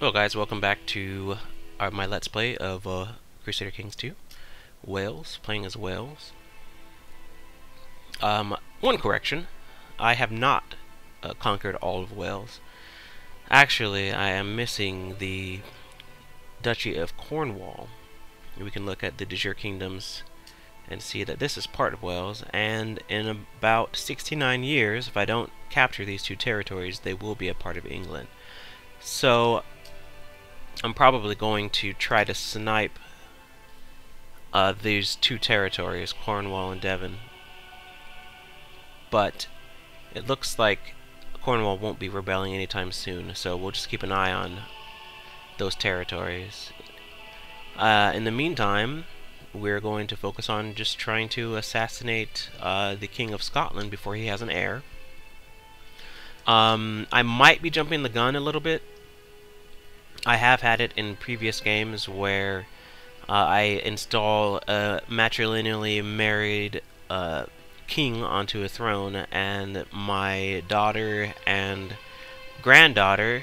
Hello guys, welcome back to my Let's Play of Crusader Kings 2. Wales, playing as Wales. One correction, I have not conquered all of Wales. Actually, I am missing the Duchy of Cornwall. We can look at the de jure kingdoms and see that this is part of Wales, and in about 69 years, if I don't capture these two territories, they will be a part of England. So I'm probably going to try to snipe these two territories, Cornwall and Devon. But it looks like Cornwall won't be rebelling anytime soon, so we'll just keep an eye on those territories. In the meantime, we're going to focus on just trying to assassinate the King of Scotland before he has an heir. I might be jumping the gun a little bit. I have had it in previous games where I install a matrilineally married king onto a throne, and my daughter and granddaughter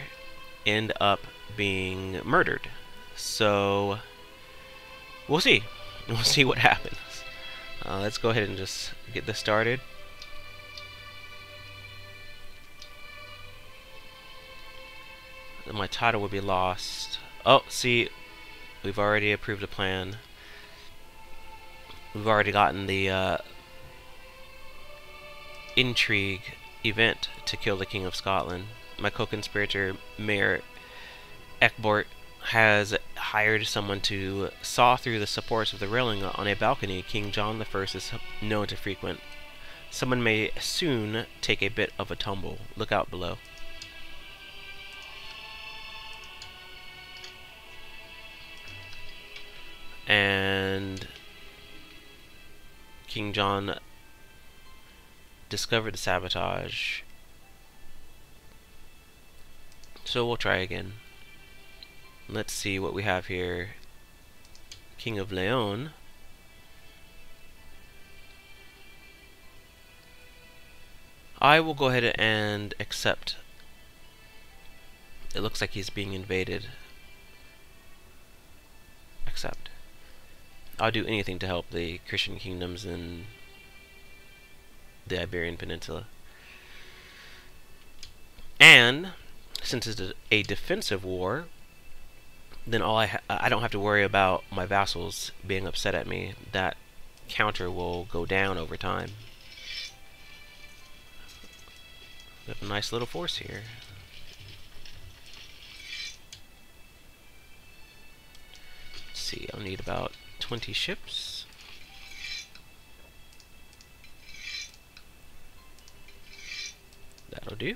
end up being murdered. So we'll see. We'll see what happens. Let's go ahead and just get this started. My title will be lost. Oh, see, we've already approved a plan. We've already gotten the intrigue event to kill the King of Scotland. My co-conspirator, Mayor Eckbort, has hired someone to saw through the supports of the railing on a balcony King John I is known to frequent. Someone may soon take a bit of a tumble. Look out below. And King John discovered the sabotage. So we'll try again. Let's see what we have here. King of Leon. I will go ahead and accept. It looks like he's being invaded. Accept. I'll do anything to help the Christian kingdoms in the Iberian Peninsula. And since it's a defensive war, then I don't have to worry about my vassals being upset at me. That counter will go down over time. We have a nice little force here. Let's see, I'll need about 20 ships. That'll do.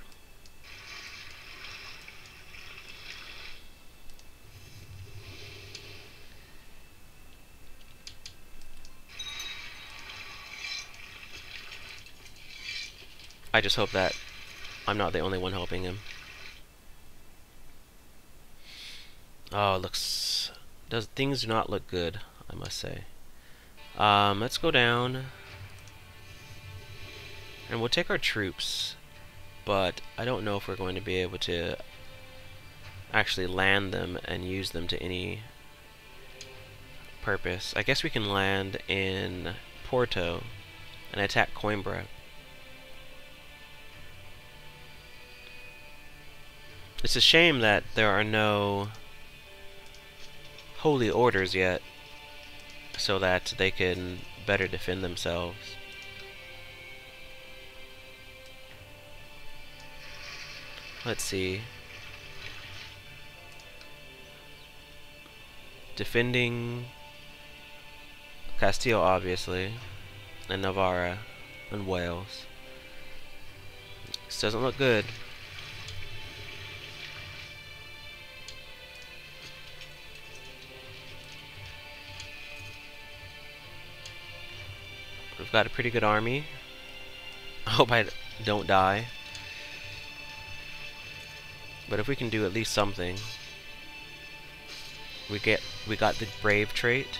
I just hope that I'm not the only one helping him. Oh, things do not look good, I must say. Let's go down, and we'll take our troops, but I don't know if we're going to be able to actually land them and use them to any purpose. I guess we can land in Porto and attack Coimbra. It's a shame that there are no holy orders yet, so that they can better defend themselves. Let's see. Defending Castile, obviously, and Navarra, and Wales. This doesn't look good. We've got a pretty good army. I hope I don't die. But if we can do at least something. We got the brave trait.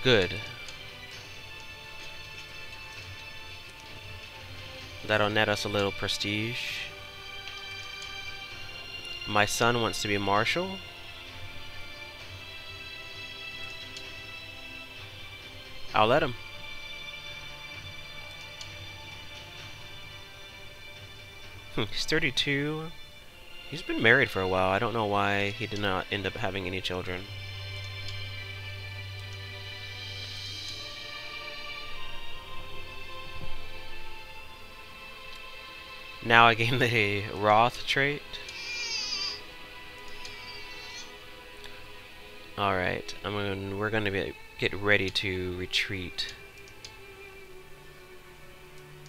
Good. That'll net us a little prestige. My son wants to be marshal. I'll let him. He's 32. He's been married for a while. I don't know why he did not end up having any children. Now I gain the Roth trait. Alright, we're gonna get ready to retreat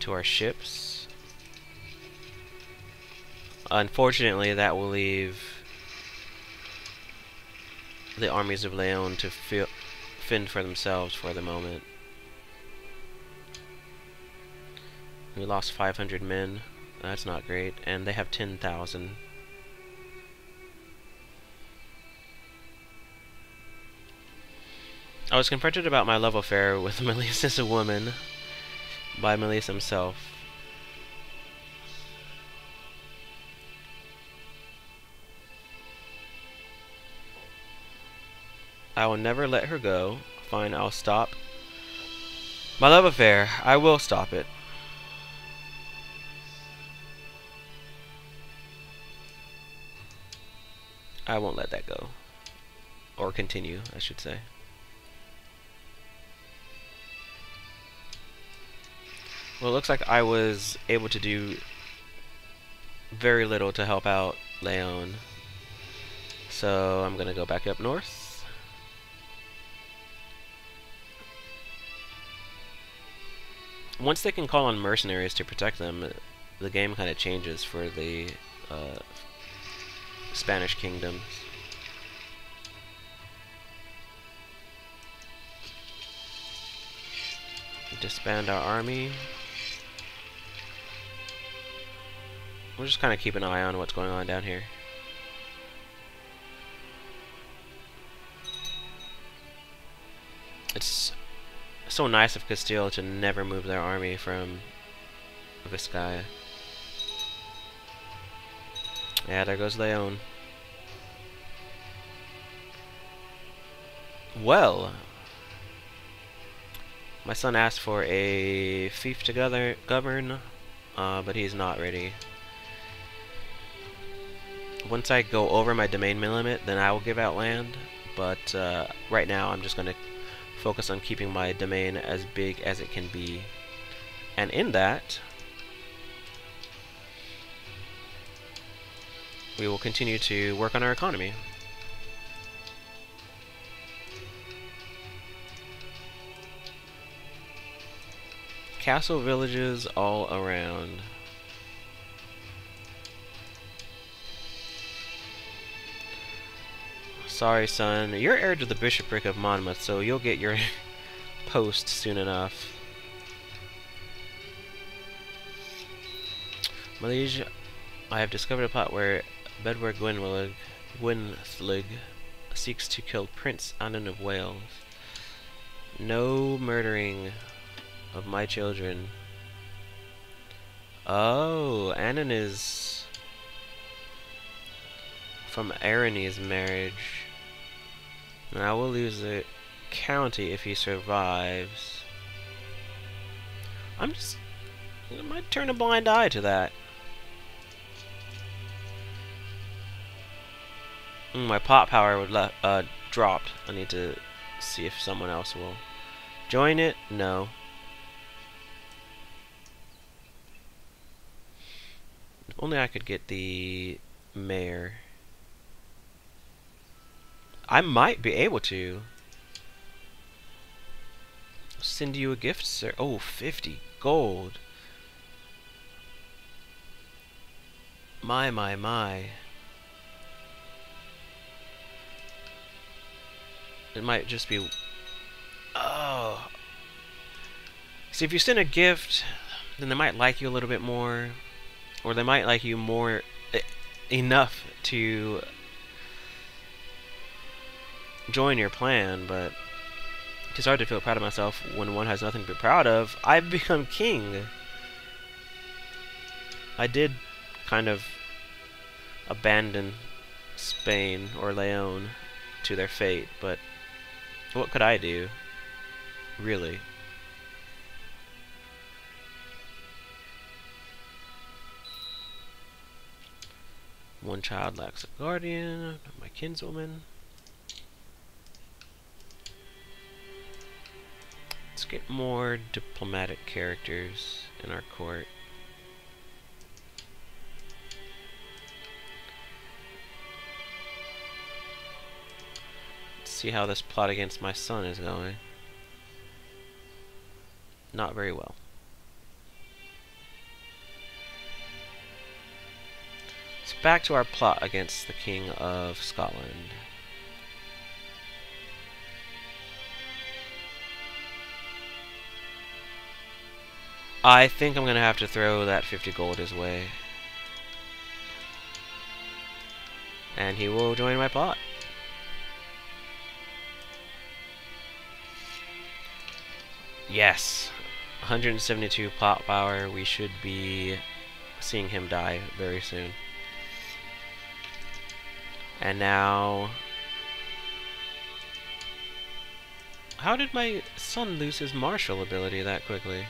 to our ships. Unfortunately, that will leave the armies of Leon to fend for themselves for the moment. We lost 500 men. That's not great. And they have 10,000. I was confronted about my love affair with Melissa's a woman by Melissa himself. I will never let her go. Fine, I'll stop my love affair. I will stop it. I won't let that go. Or continue, I should say. Well, it looks like I was able to do very little to help out Leon. So I'm gonna go back up north. Once they can call on mercenaries to protect them, the game kind of changes for the Spanish kingdoms. Disband our army. We'll just kind of keep an eye on what's going on down here. It's so nice of Castile to never move their army from Vizcaya. Yeah, there goes Leon. Well, my son asked for a fief to govern, but he's not ready. Once I go over my domain limit, then I will give out land, but right now I'm just going to focus on keeping my domain as big as it can be. And in that, we will continue to work on our economy. Castle villages all around. Sorry, son. You're heir to the bishopric of Monmouth, so you'll get your post soon enough. Malaysia, I have discovered a plot where Bedwyr Gwynthlig seeks to kill Prince Annan of Wales. No murdering of my children. Oh, Annan is from Arany's marriage. And I will lose the county if he survives. I might turn a blind eye to that. My pot power would dropped. I need to see if someone else will join it. No. If only I could get the mayor. I might be able to. Send you a gift, sir. Oh, 50 gold. My. It might just be... Oh. See, if you send a gift, then they might like you a little bit more. Or they might like you more enough to join your plan, but it's hard to feel proud of myself when one has nothing to be proud of. I've become king. I did kind of abandon Spain or Leon to their fate, but what could I do? Really? One child lacks a guardian, my kinswoman. Let's get more diplomatic characters in our court. Let's see how this plot against my son is going. Not very well. So back to our plot against the King of Scotland. I think I'm gonna have to throw that 50 gold his way. And he will join my plot. Yes! 172 plot power. We should be seeing him die very soon. And now... How did my son lose his martial ability that quickly?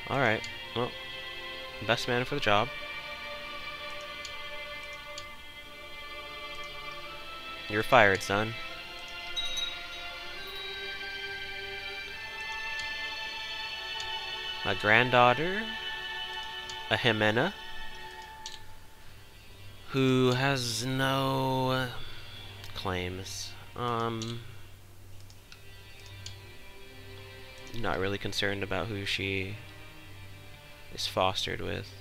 Alright, well, best man for the job. You're fired, son. My granddaughter, a Jimena, who has no claims. Not really concerned about who she is fostered with.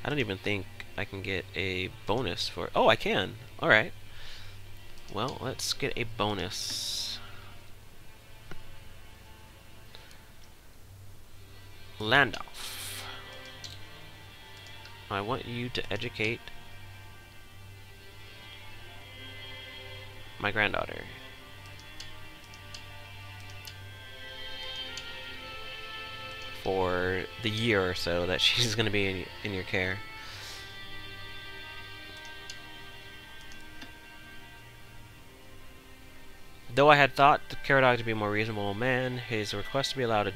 I don't even think I can get a bonus for... Oh, I can! Alright. Well, let's get a bonus. Landolf. I want you to educate my granddaughter. For the year or so that she's going to be in your care. Though I had thought the Caradog to be a more reasonable man, his request to be allowed to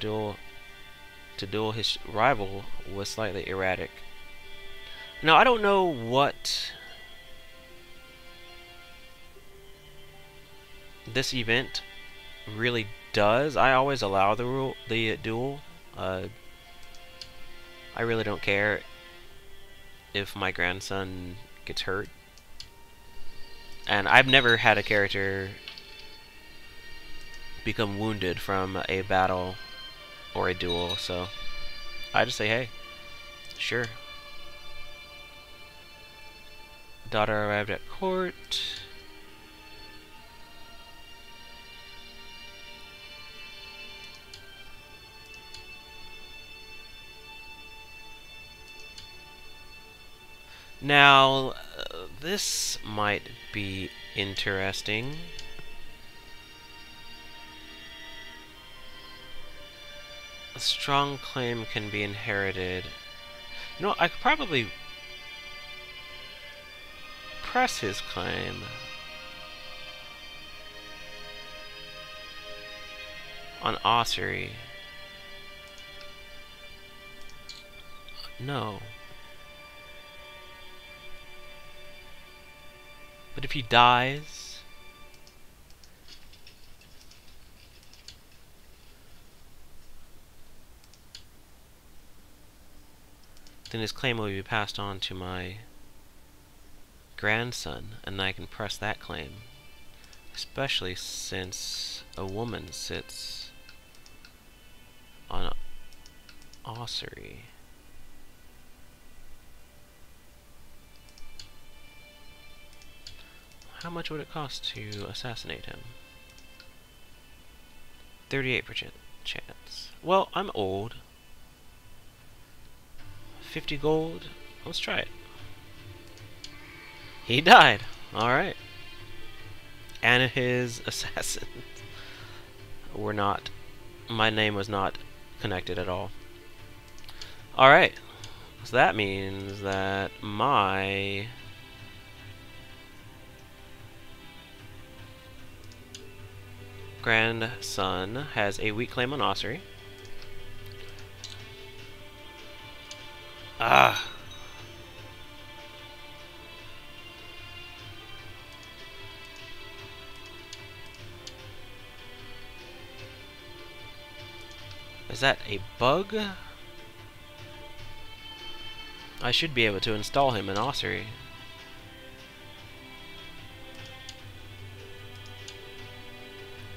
duel his rival was slightly erratic. Now, I don't know what this event really does. I always allow the duel. I really don't care if my grandson gets hurt. And I've never had a character become wounded from a battle or a duel, so I just say, hey, sure. Daughter arrived at court. Now, this might be interesting. A strong claim can be inherited. You know, I could probably press his claim on ossuary. No. But if he dies, then his claim will be passed on to my grandson, and I can press that claim. Especially since a woman sits on an ossuary. How much would it cost to assassinate him? 38% chance. Well, I'm old. 50 gold. Let's try it. He died. Alright. And his assassins were not... My name was not connected at all. Alright, so that means that my grandson has a weak claim on Ossuary. Ah! Is that a bug? I should be able to install him in Ossuary.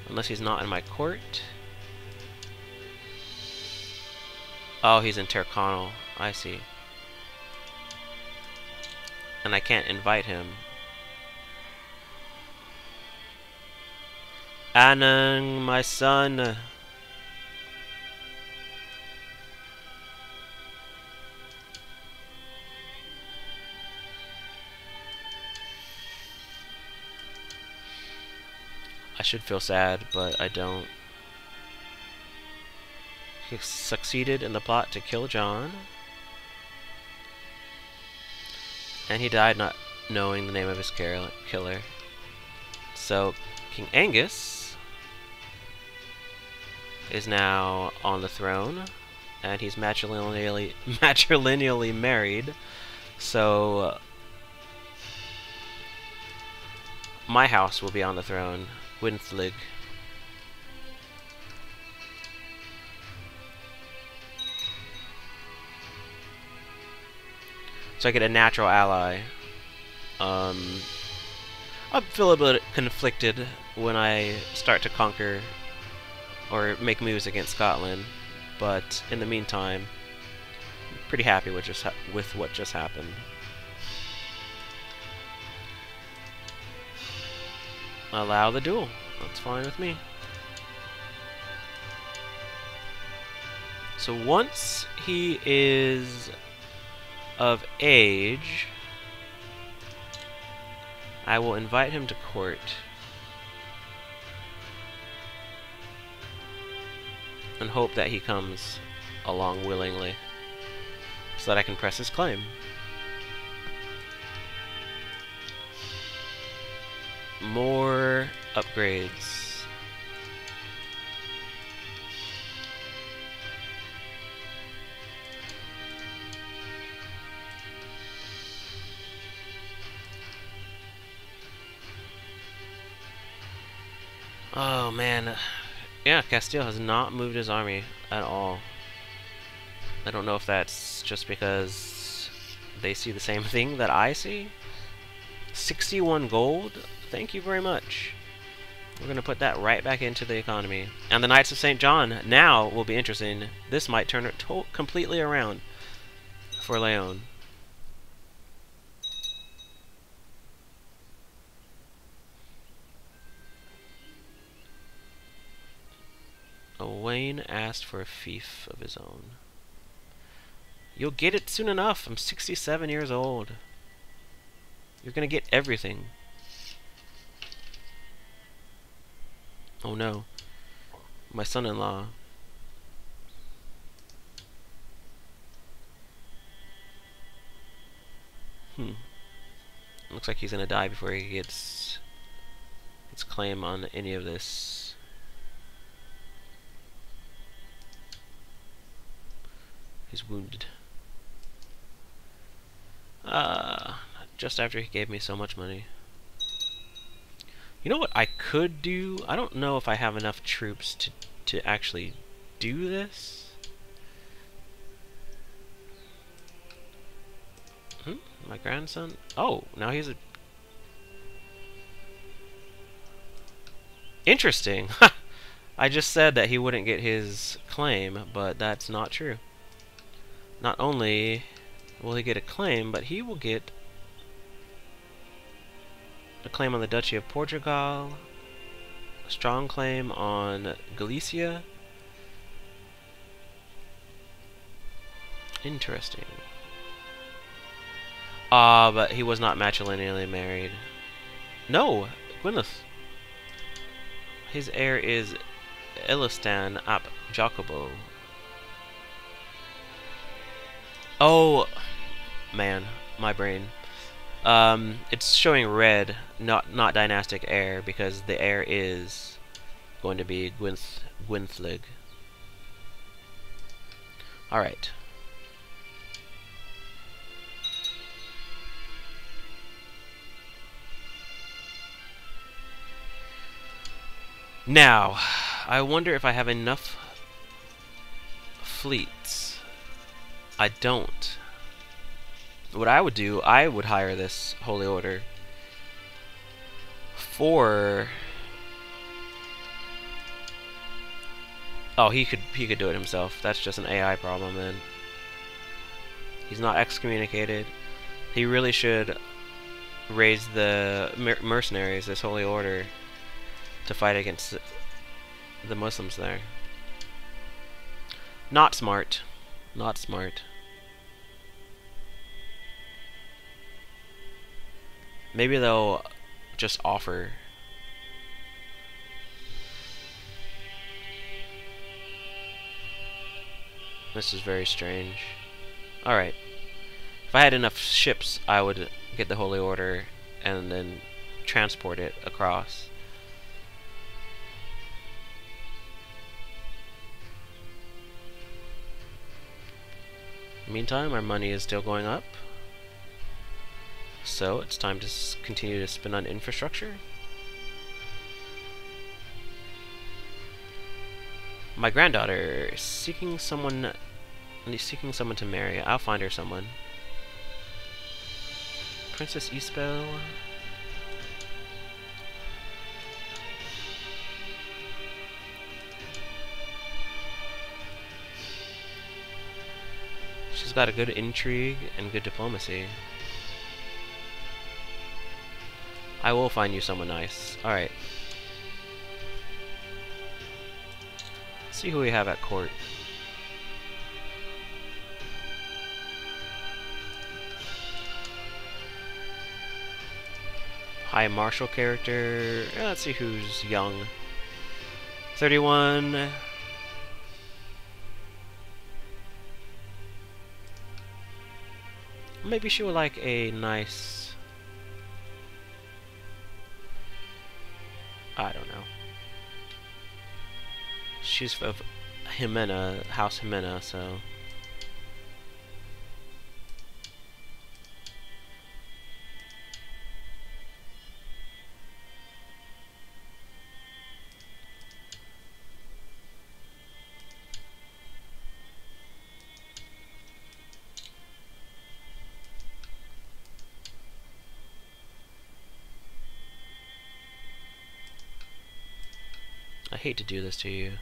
Unless he's not in my court. Oh, he's in Terconal. I see. And I can't invite him. Anang, my son. I should feel sad, but I don't. He succeeded in the plot to kill John. And he died not knowing the name of his killer. So, King Angus is now on the throne. And he's matrilineally married. So, my house will be on the throne. Winthlig. So I get a natural ally. I feel a bit conflicted when I start to conquer or make moves against Scotland, but in the meantime, I'm pretty happy with what just happened. Allow the duel. That's fine with me. So once he is of age, I will invite him to court. And hope that he comes along willingly, so that I can press his claim. More upgrades. Oh man, yeah, Castile has not moved his army at all. I don't know if that's just because they see the same thing that I see. 61 gold? Thank you very much. We're going to put that right back into the economy. And the Knights of St. John now will be interesting. This might turn it completely around for Leon. Owain asked for a fief of his own. You'll get it soon enough. I'm 67 years old. You're going to get everything. Oh no. My son-in-law. Looks like he's gonna die before he gets his claim on any of this. He's wounded. Just after he gave me so much money. You know what I could do? I don't know if I have enough troops to actually do this. My grandson? Oh, now he's a... Interesting. I just said that he wouldn't get his claim, but that's not true. Not only will he get a claim, but he will get a claim on the Duchy of Portugal, a strong claim on Galicia. Interesting. But he was not matrilineally married. No, Gwyneth. His heir is Elistan ap Jacobo. Oh, man, my brain. It's showing red, not dynastic heir, because the heir is going to be Gwynthlig. Alright. Now, I wonder if I have enough fleets. I don't. What I would do, I would hire this Holy Order for... Oh, he could do it himself. That's just an AI problem then. He's not excommunicated. He really should raise the mercenaries, this Holy Order, to fight against the Muslims there. Not smart. Not smart. Maybe they'll just offer. This is very strange. Alright. If I had enough ships, I would get the Holy Order and then transport it across. Meantime, our money is still going up. So, it's time to continue to spend on infrastructure. My granddaughter is seeking someone to marry. I'll find her someone. Princess Isbel. She's got a good intrigue and good diplomacy. I will find you someone nice. Alright. See who we have at court. High martial character. Let's see who's young. 31. Maybe she would like a nice... I don't know. She's of Jimena, House Jimena, so... I hate to do this to you.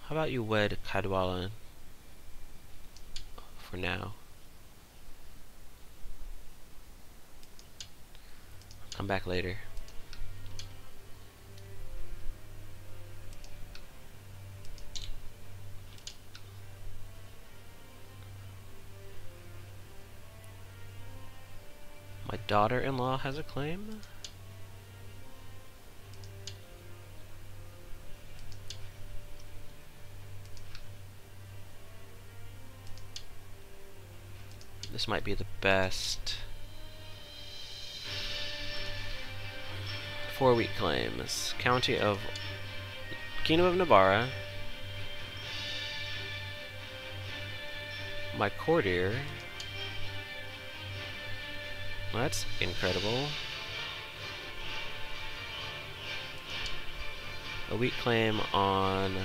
How about you wed Cadwallon for now? Come back later. My daughter-in-law has a claim? This might be the best. 4-week claims. County of... Kingdom of Navarra. My courtier. That's incredible. A weak claim on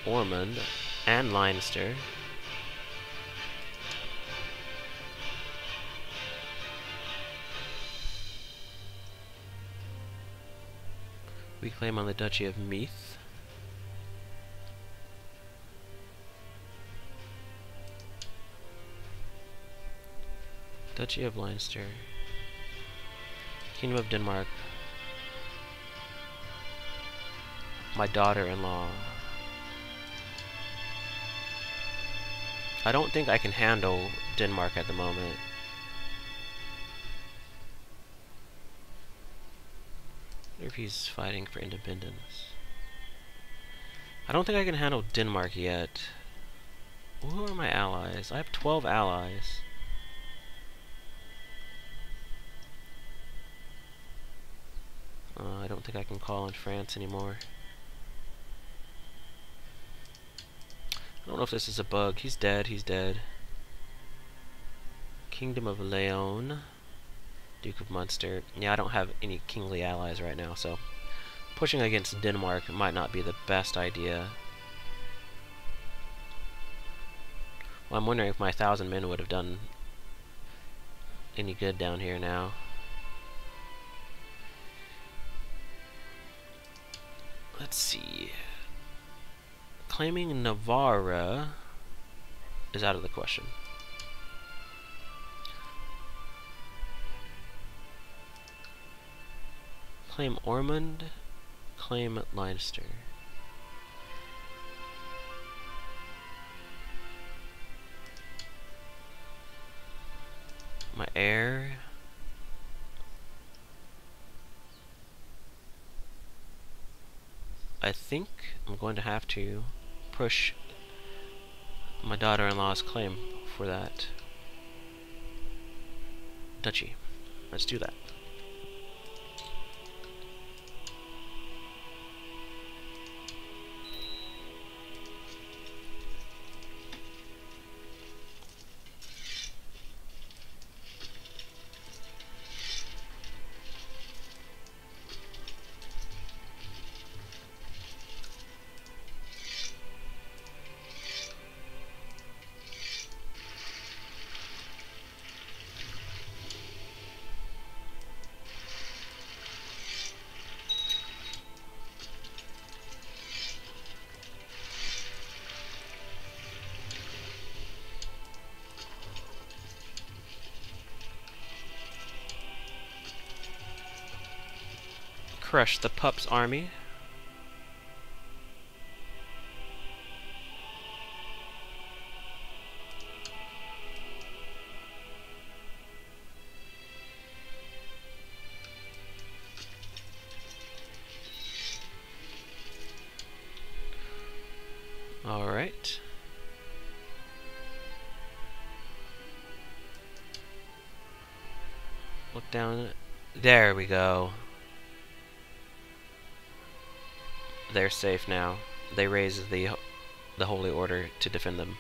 Ormond and Leinster. We claim on the Duchy of Meath. Duchy of Leinster. Kingdom of Denmark. My daughter-in-law. I don't think I can handle Denmark at the moment. If he's fighting for independence. I don't think I can handle Denmark yet. Who are my allies? I have 12 allies. I don't think I can call on France anymore. I don't know if this is a bug. He's dead. He's dead. Kingdom of Leon. Duke of Munster. Yeah, I don't have any kingly allies right now, so pushing against Denmark might not be the best idea. Well, I'm wondering if my 1,000 men would have done any good down here now. Let's see. Claiming Navarra is out of the question. Claim Ormond. Claim Leinster. My heir. I think I'm going to have to push my daughter-in-law's claim for that duchy. Let's do that. Crush the pup's army. All right. Look down. There we go. They're safe now. They raise the Holy Order to defend them.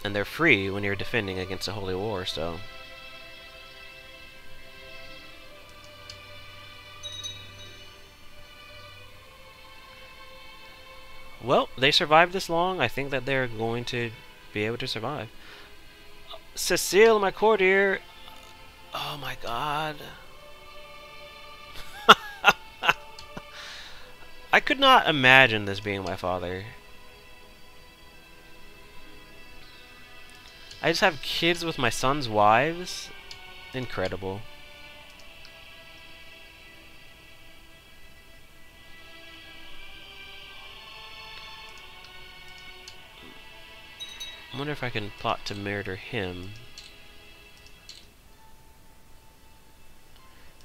And they're free when you're defending against a holy war, so... Well, they survived this long. I think that they're going to be able to survive. Cecile, my courtier! Oh my god. I could not imagine this being my father. I just have kids with my son's wives? Incredible. I wonder if I can plot to murder him.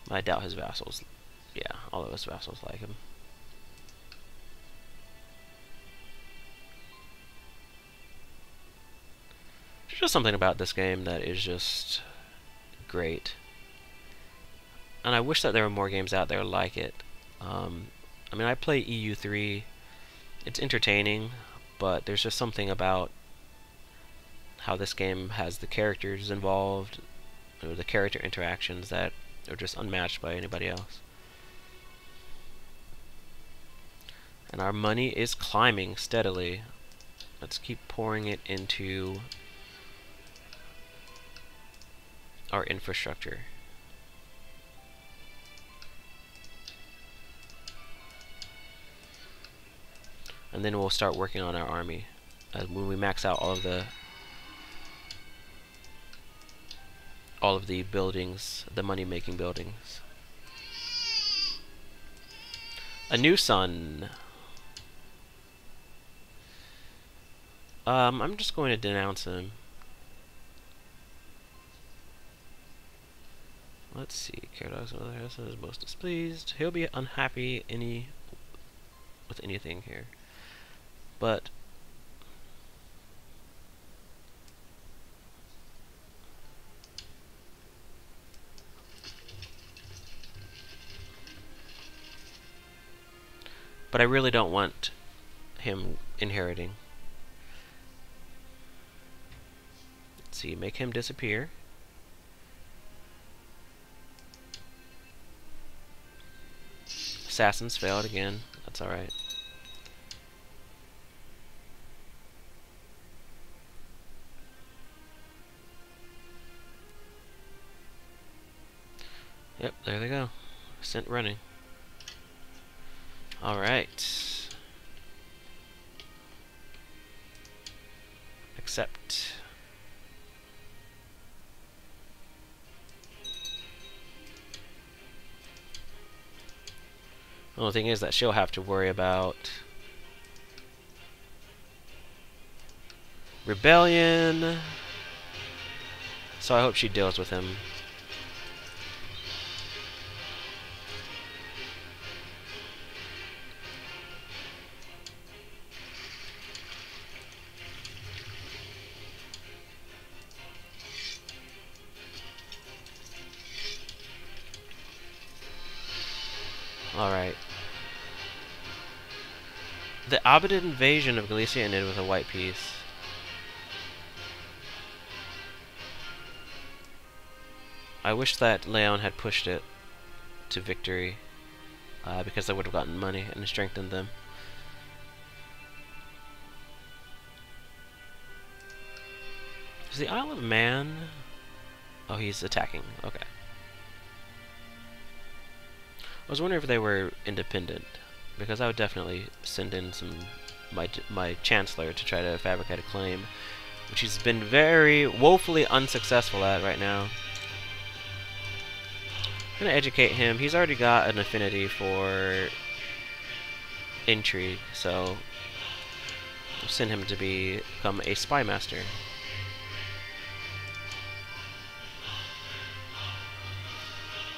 I doubt his vassals. Yeah, all of his vassals like him. There's just something about this game that is just great. And I wish that there were more games out there like it. I mean, I play EU3. It's entertaining, but there's just something about how this game has the characters involved, or the character interactions that are just unmatched by anybody else. And our money is climbing steadily. Let's keep pouring it into our infrastructure. And then we'll start working on our army when we max out all of the buildings, the money-making buildings. A new son. I'm just going to denounce him. Let's see. Caradog's mother is most displeased. He'll be unhappy with anything here. But I really don't want him inheriting. Let's see, make him disappear. Assassins failed again. That's alright. Yep, there they go. Sent running. Alright. Accept. The only thing is that she'll have to worry about rebellion. So I hope she deals with him. Alright. The Abadid invasion of Galicia ended with a white peace. I wish that Leon had pushed it to victory, because I would have gotten money and strengthened them. Is the Isle of Man... Oh, he's attacking. Okay. I was wondering if they were independent, because I would definitely send in my chancellor to try to fabricate a claim, which he's been very woefully unsuccessful at right now. I'm gonna educate him. He's already got an affinity for intrigue, so I'll send him to become a spy master.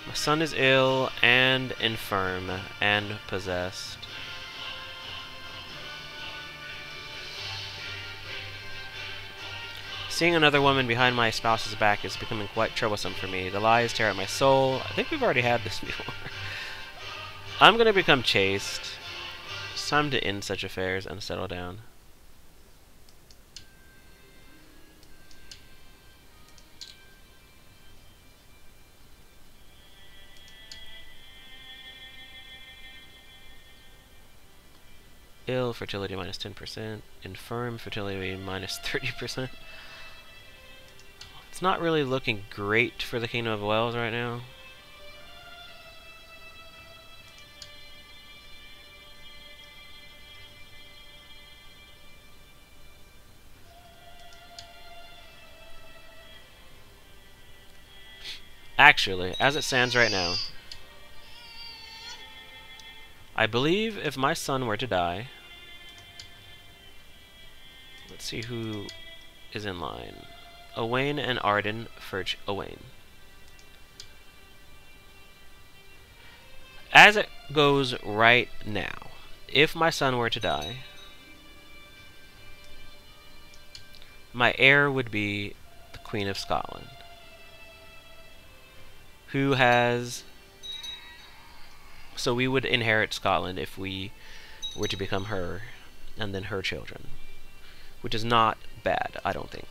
My son is ill and infirm and possessed. Seeing another woman behind my spouse's back is becoming quite troublesome for me. The lies tear at my soul. I think we've already had this before. I'm gonna become chaste. It's time to end such affairs and settle down. Ill, fertility minus 10%. Infirm, fertility minus 30%. It's not really looking great for the Kingdom of Wales right now. Actually, as it stands right now, I believe if my son were to die... Let's see who is in line. Owain and Arden for Owain. As it goes right now, if my son were to die, my heir would be the Queen of Scotland, who has... So we would inherit Scotland if we were to become her, and then her children. Which is not bad, I don't think.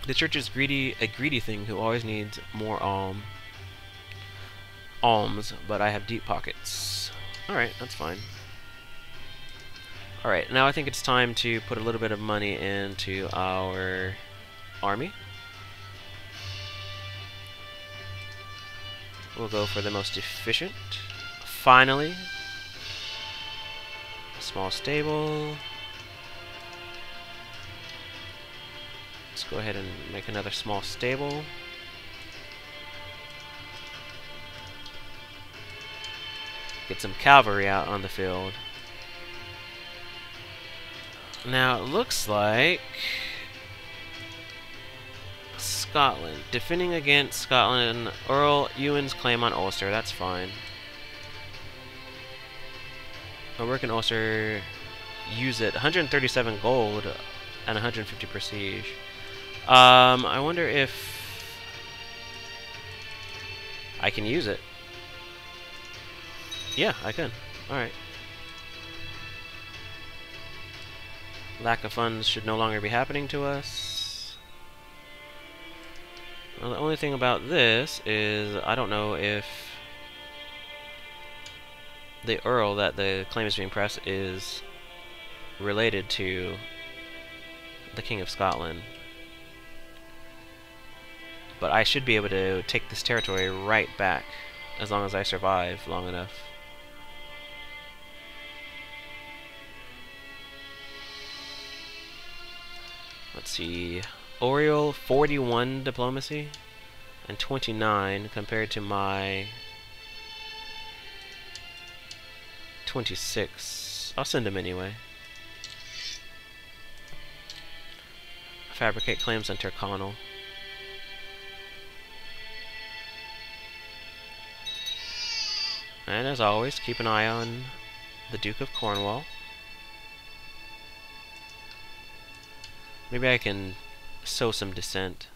The church is a greedy thing who always needs more alms, but I have deep pockets. Alright, that's fine. Alright, now I think it's time to put a little bit of money into our army. We'll go for the most efficient. Finally. A small stable. Let's go ahead and make another small stable. Get some cavalry out on the field. Now it looks like Scotland. Defending against Scotland, Earl Ewan's claim on Ulster. That's fine. I work in Ulster. Use it. 137 gold and 150 prestige. I wonder if I can use it. Yeah, I can. Alright. Lack of funds should no longer be happening to us. Well, the only thing about this is I don't know if the Earl that the claim is being pressed is related to the King of Scotland. But I should be able to take this territory right back as long as I survive long enough. Let's see. Oriel, 41 diplomacy and 29 compared to my 26. I'll send him anyway. Fabricate claims on Tyrconnell. And as always, keep an eye on the Duke of Cornwall. Maybe I can sow some dissent.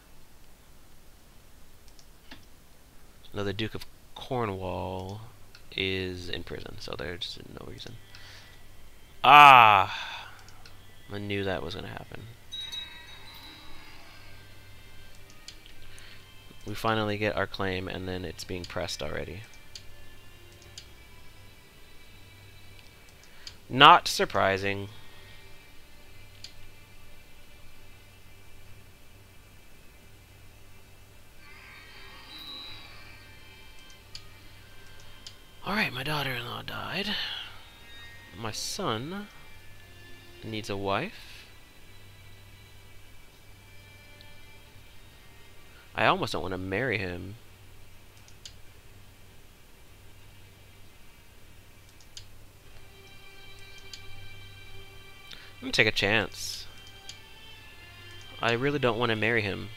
No, the Duke of Cornwall is in prison, so there's no reason. Ah! I knew that was going to happen. We finally get our claim, and then it's being pressed already. Not surprising. Alright, my daughter-in-law died. My son needs a wife. I almost don't want to marry him. I'm gonna take a chance. I really don't want to marry him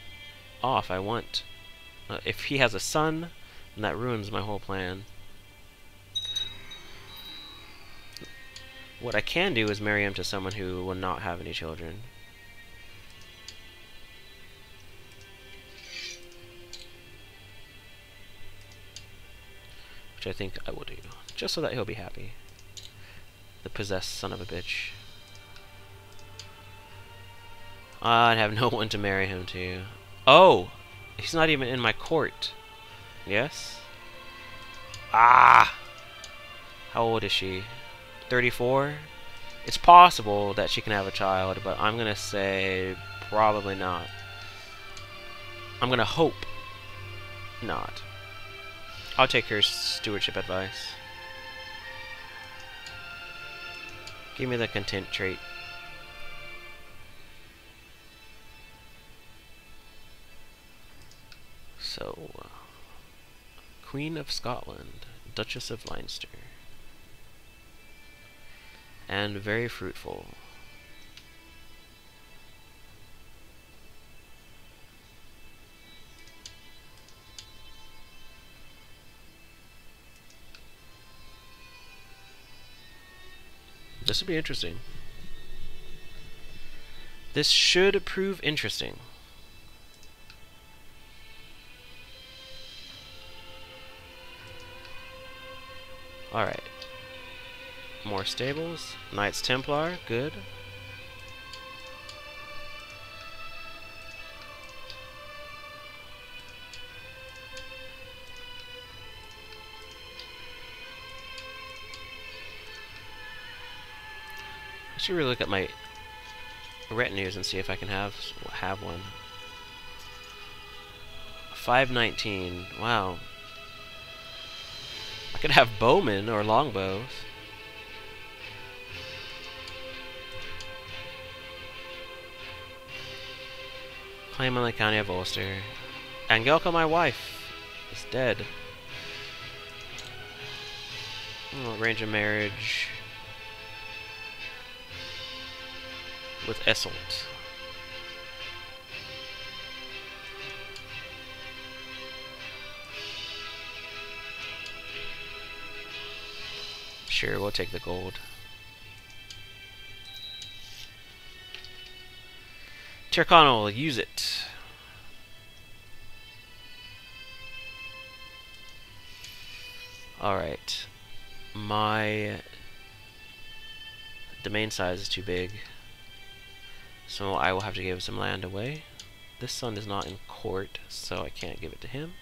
off. I want... if he has a son, then that ruins my whole plan. What I can do is marry him to someone who will not have any children. Which I think I will do. Just so that he'll be happy. The possessed son of a bitch. I'd have no one to marry him to. Oh! He's not even in my court. Yes? Ah! How old is she? 34? It's possible that she can have a child, but I'm gonna say probably not. I'm gonna hope not. I'll take her stewardship advice. Give me the content trait. So, Queen of Scotland, Duchess of Leinster. And very fruitful. This will be interesting. This should prove interesting. Alright. More stables. Knights Templar, good. I should really look at my retinues and see if I can have one. 519. Wow. I could have bowmen or longbows. Claim on the county of Ulster. Angelka, my wife, is dead. Oh, arrange a marriage with Esselt. Sure, we'll take the gold. Tyrconnell, use it. Alright. My domain size is too big, so I will have to give some land away. This son is not in court, so I can't give it to him.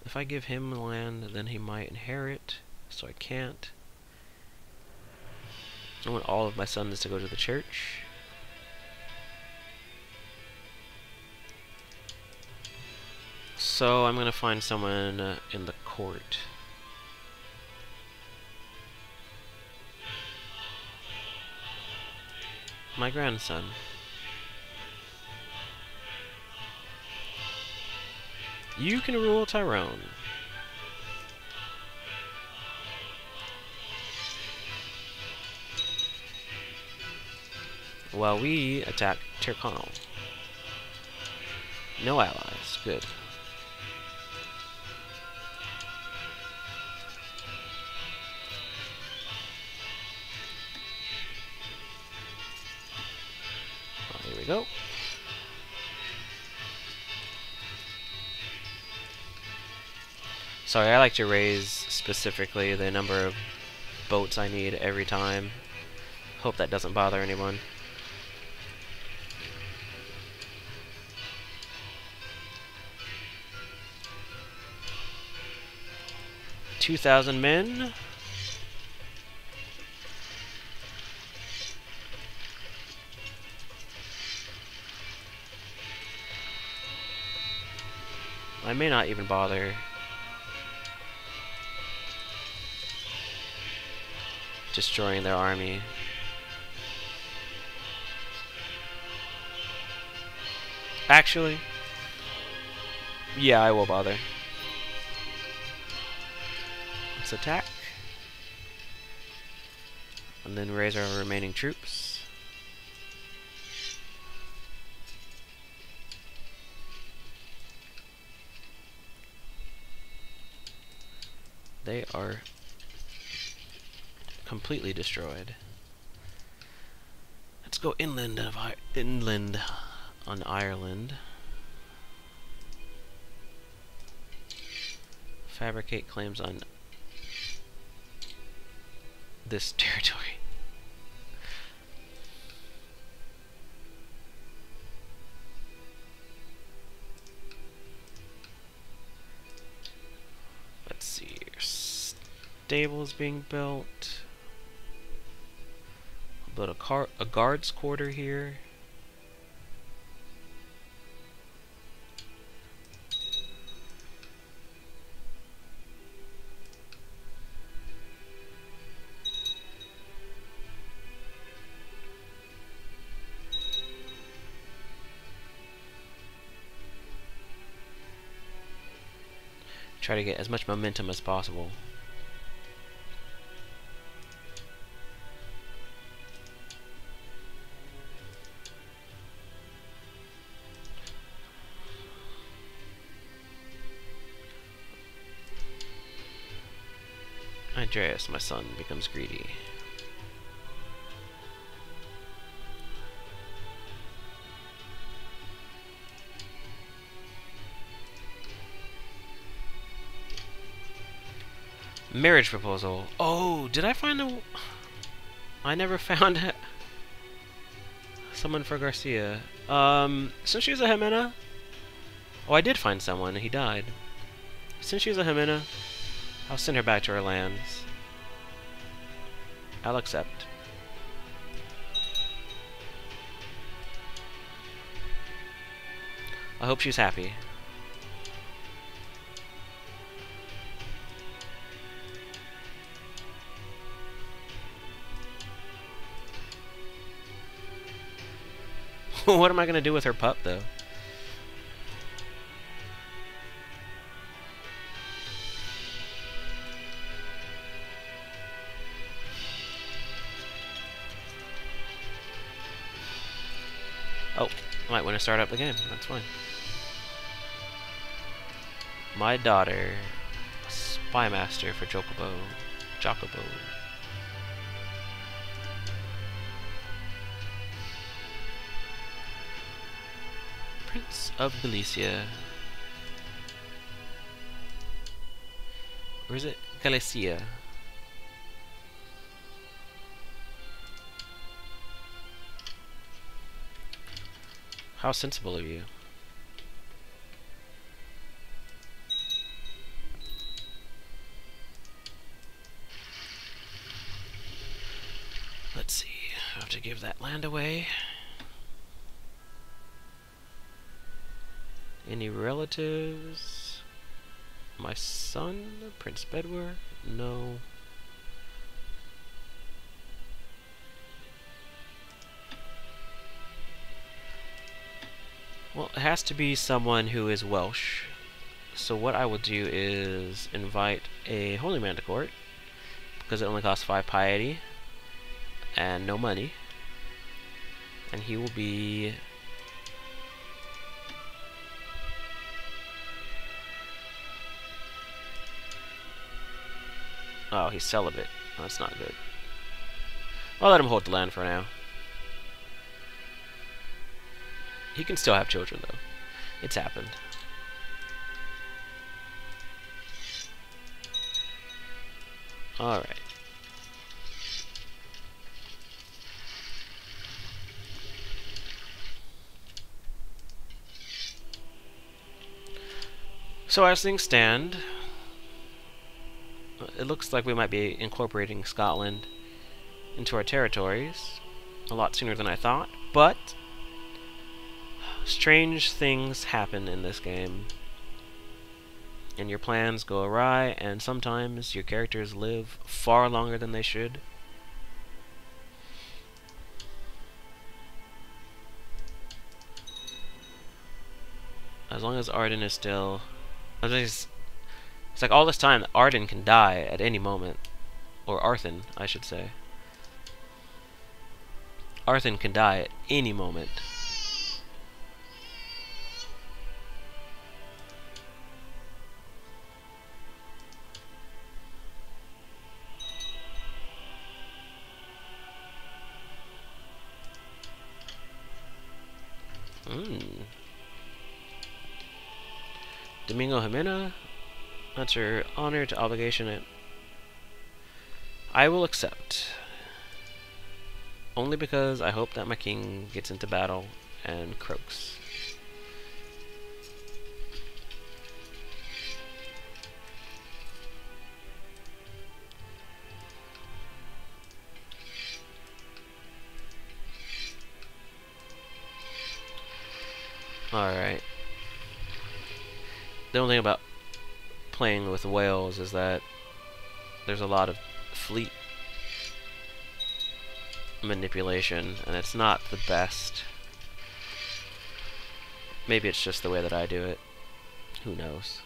If I give him land, then he might inherit, so I can't. I want all of my sons to go to the church. So I'm gonna find someone in the court. My grandson. You can rule Tyrone. While we attack Tyrconnell. No allies. Good. Here we go. Sorry, I like to raise specifically the number of boats I need every time. Hope that doesn't bother anyone. $2,000 men. I may not even bother destroying their army. Actually, yeah, I will bother. Let's attack. And then raise our remaining troops. They are completely destroyed. Let's go inland on Ireland. Fabricate claims on this territory. Let's see. Stables being built. I'll build a guard's quarter here. Try to get as much momentum as possible. Andreas, my son, becomes greedy. Marriage proposal. Oh, did I find a... I never found someone for Garcia. Since she's a Jimena... Oh, I did find someone. He died. Since she's a Jimena, I'll send her back to her lands. I'll accept. I hope she's happy. What am I gonna do with her pup, though? Oh, I might want to start up the game. That's fine. My daughter, Spy Master for Chocobo. Chocobo. Prince of Galicia. Or is it Galicia? How sensible of you. Let's see. I have to give that land away. Any relatives? My son, Prince Bedwar? No. Well, it has to be someone who is Welsh. So what I will do is invite a holy man to court, because it only costs 5 piety and no money. And he will be... Oh, he's celibate. Oh, that's not good. I'll let him hold the land for now. He can still have children, though. It's happened. Alright. So as things stand, it looks like we might be incorporating Scotland into our territories a lot sooner than I thought, but strange things happen in this game, and your plans go awry, and sometimes your characters live far longer than they should. As long as Arden is still... It's like all this time, Arden can die at any moment. Or Arthen, I should say. Arthen can die at any moment. Domingo Jimena, that's your honor to obligation. I will accept. Only because I hope that my king gets into battle and croaks. Alright. The only thing about playing with Wales is that there's a lot of fleet manipulation, and it's not the best. Maybe it's just the way that I do it. Who knows?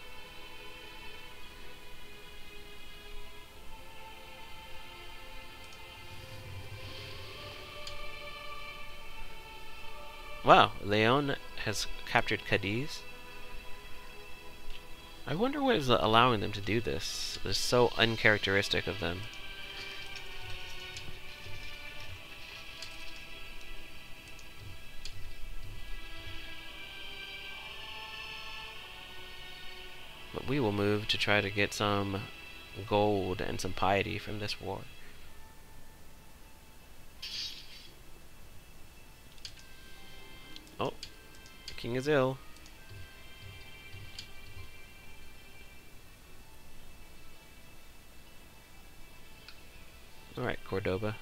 Wow, Leon has captured Cadiz. I wonder what is allowing them to do this. It's so uncharacteristic of them. But we will move to try to get some gold and some piety from this war. Oh, the king is ill. Alright, Cordoba.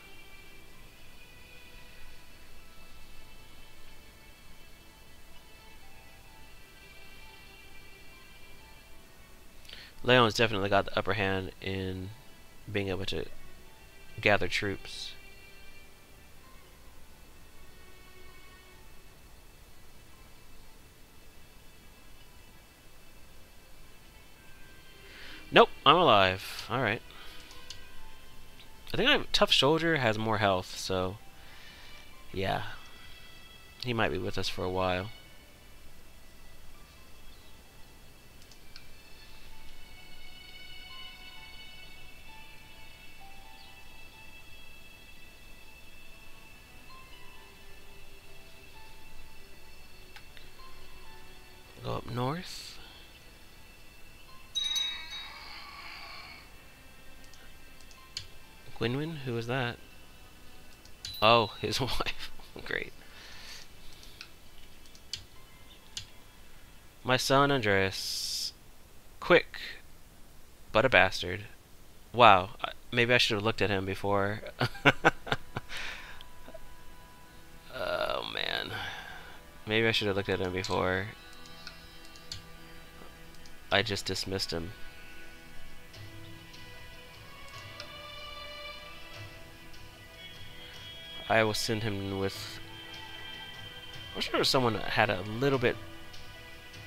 Leon's definitely got the upper hand in being able to gather troops. Nope, I'm alive. Alright. I think Tough Soldier has more health, so yeah. He might be with us for a while. Go up north. Gwynwyn? Who was that? Oh, his wife. Great. My son Andreas. Quick, but a bastard. Wow, maybe I should have looked at him before. Oh man. Maybe I should have looked at him before I just dismissed him. I will send him with... I wish there was someone that had a little bit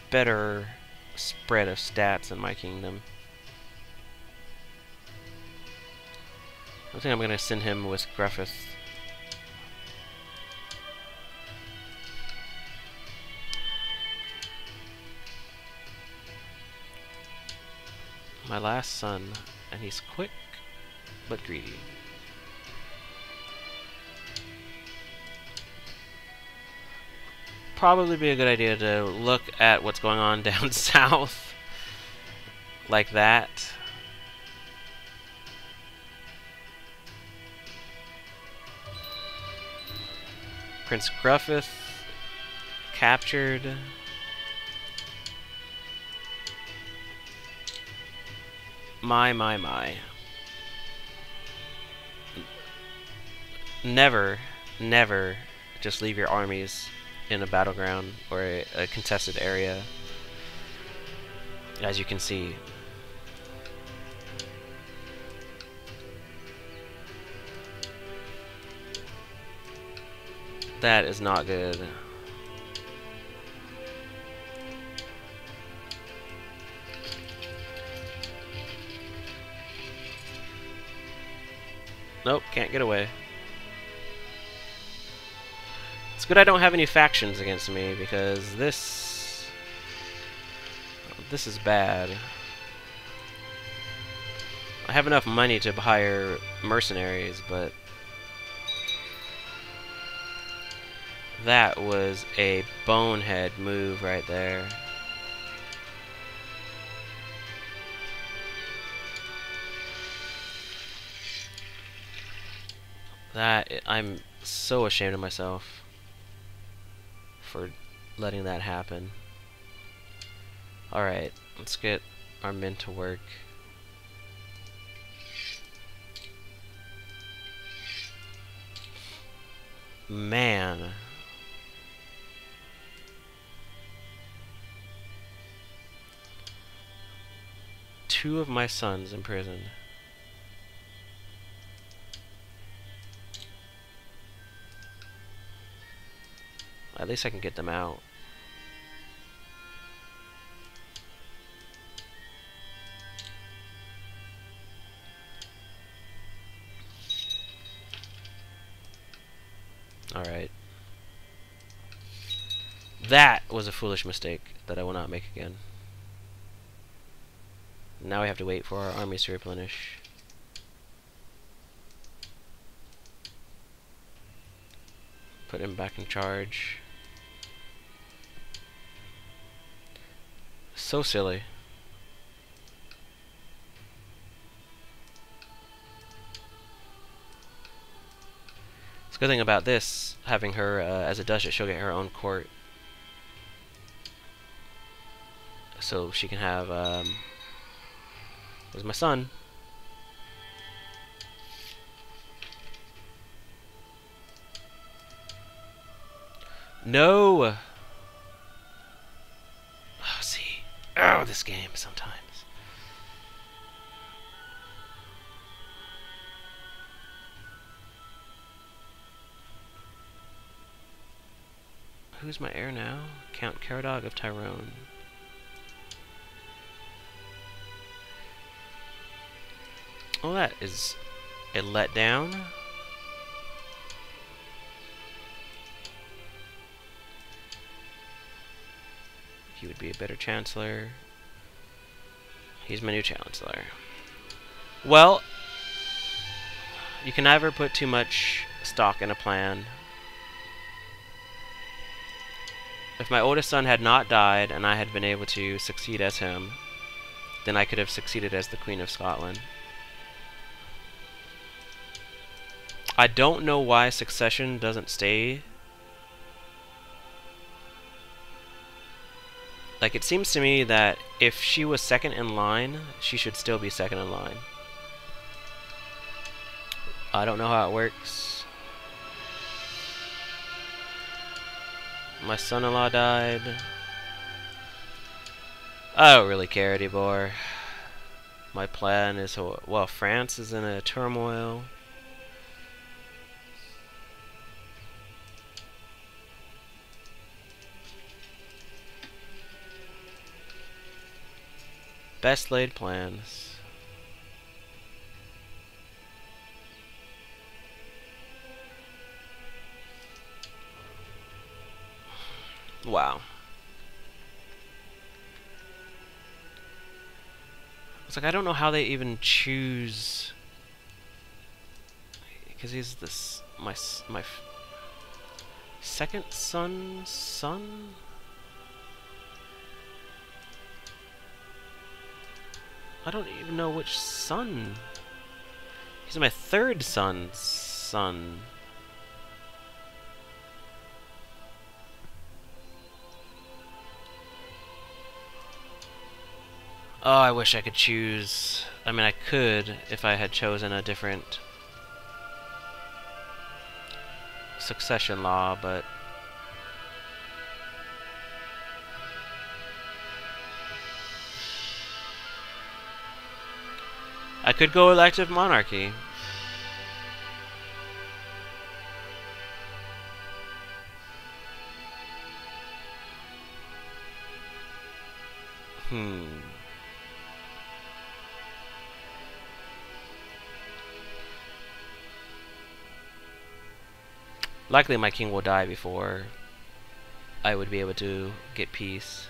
better spread of stats in my kingdom. I think I'm going to send him with Griffith. My last son, and he's quick but greedy. Probably be a good idea to look at what's going on down south like that. Prince Griffith captured. My. Never just leave your armies in a battleground or a contested area. As you can see. That is not good. Nope, can't get away. It's good I don't have any factions against me, because this is bad. I have enough money to hire mercenaries, but that was a bonehead move right there. I'm so ashamed of myself for letting that happen. Alright, let's get our men to work. Man. Two of my sons imprisoned. At least I can get them out. Alright. That was a foolish mistake that I will not make again. Now we have to wait for our armies to replenish. Put him back in charge. So silly. The good thing about this, having her as a duchess, she'll get her own court. So she can have, where's my son? No! Oh, see. Oh, this game sometimes. Who's my heir now? Count Caradog of Tyrone. Oh, that is a letdown. He would be a better chancellor. He's my new chancellor. Well, you can never put too much stock in a plan. If my oldest son had not died and I had been able to succeed as him, then I could have succeeded as the Queen of Scotland. I don't know why succession doesn't stay. Like, it seems to me that if she was second in line, she should still be second in line. I don't know how it works. My son-in-law died. I don't really care anymore. My plan is, well, France is in a turmoil. Best laid plans. Wow. It's like, I don't know how they even choose, because he's this my second son's son. I don't even know which son. He's my third son's son. Oh, I wish I could choose. I mean, I could if I had chosen a different succession law, but I could go elective monarchy. Likely my king will die before I would be able to get peace.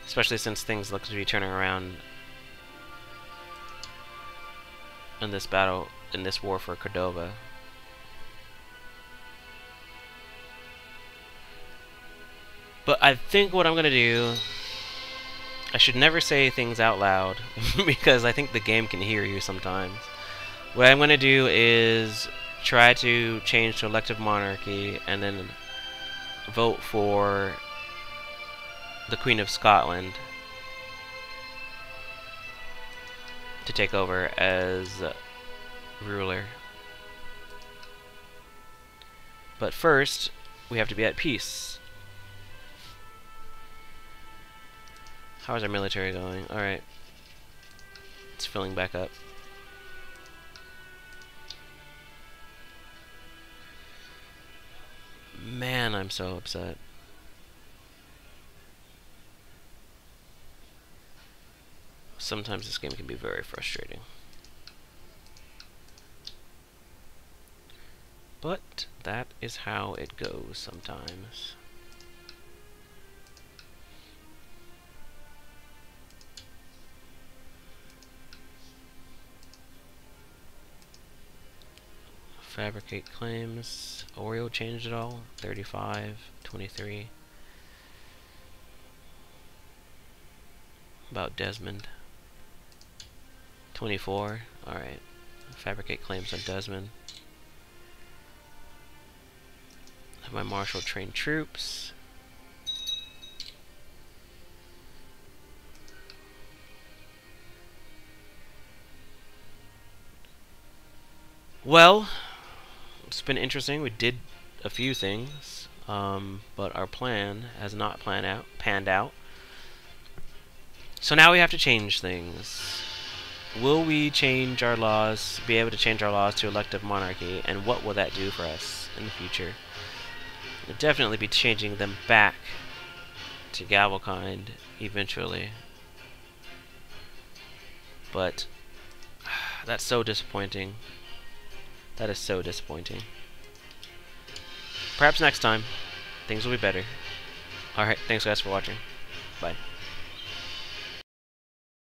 Especially since things look to be turning around in this battle, in this war for Cordova. But I think what I'm gonna do, I should never say things out loud because I think the game can hear you sometimes. What I'm gonna do is try to change to elective monarchy and then vote for the Queen of Scotland to take over as ruler. But first, we have to be at peace. How is our military going? Alright. It's filling back up. Man, I'm so upset. Sometimes this game can be very frustrating. But that is how it goes sometimes. Fabricate claims. Oreo changed it all. 35, 23. About Desmond. 24. Alright. Fabricate claims on Desmond. Have my marshal train troops. Well, it's been interesting. We did a few things, but our plan has not panned out. So now we have to change things. Will we change our laws, be able to change our laws to elective monarchy, and what will that do for us in the future? We'll definitely be changing them back to Gavelkind eventually. But that's so disappointing. That is so disappointing. Perhaps next time. Thank things will be better. Alright, thanks guys for watching. Bye.